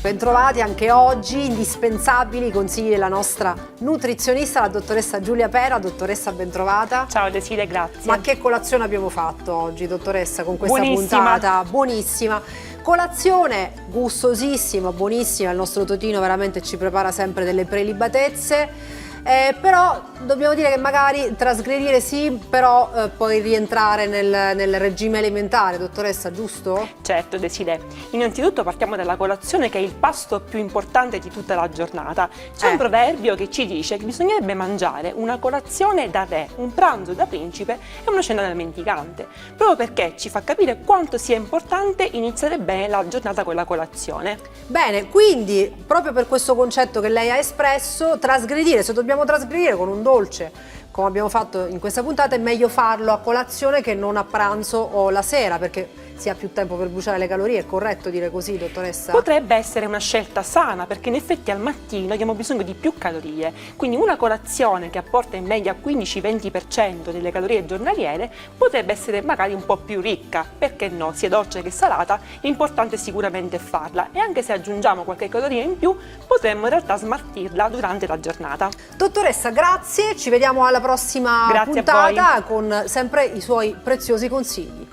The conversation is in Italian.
Bentrovati anche oggi, indispensabili consigli della nostra nutrizionista, la dottoressa Giulia Pera. Dottoressa, bentrovata. Ciao Desiree, grazie. Ma che colazione abbiamo fatto oggi, dottoressa, con questa Buonissima. puntata? Buonissima. Colazione gustosissima, buonissima, il nostro Totino veramente ci prepara sempre delle prelibatezze. Però dobbiamo dire che magari trasgredire sì, però poi rientrare nel regime alimentare, dottoressa, giusto? Certo Desiree, innanzitutto partiamo dalla colazione, che è il pasto più importante di tutta la giornata. C'è un proverbio che ci dice che bisognerebbe mangiare una colazione da re, un pranzo da principe e una cena da mendicante, proprio perché ci fa capire quanto sia importante iniziare bene la giornata con la colazione. Bene, quindi proprio per questo concetto che lei ha espresso, trasgredire, se dobbiamo trasgredire con un dolce, come abbiamo fatto in questa puntata, è meglio farlo a colazione che non a pranzo o la sera, perché si ha più tempo per bruciare le calorie. È corretto dire così, dottoressa? Potrebbe essere una scelta sana, perché in effetti al mattino abbiamo bisogno di più calorie, quindi una colazione che apporta in media 15-20% delle calorie giornaliere potrebbe essere magari un po' più ricca, perché no, sia dolce che salata, l'importante sicuramente è farla, e anche se aggiungiamo qualche caloria in più potremmo in realtà smaltirla durante la giornata. Dottoressa, grazie, ci vediamo alla prossima Grazie puntata con sempre i suoi preziosi consigli.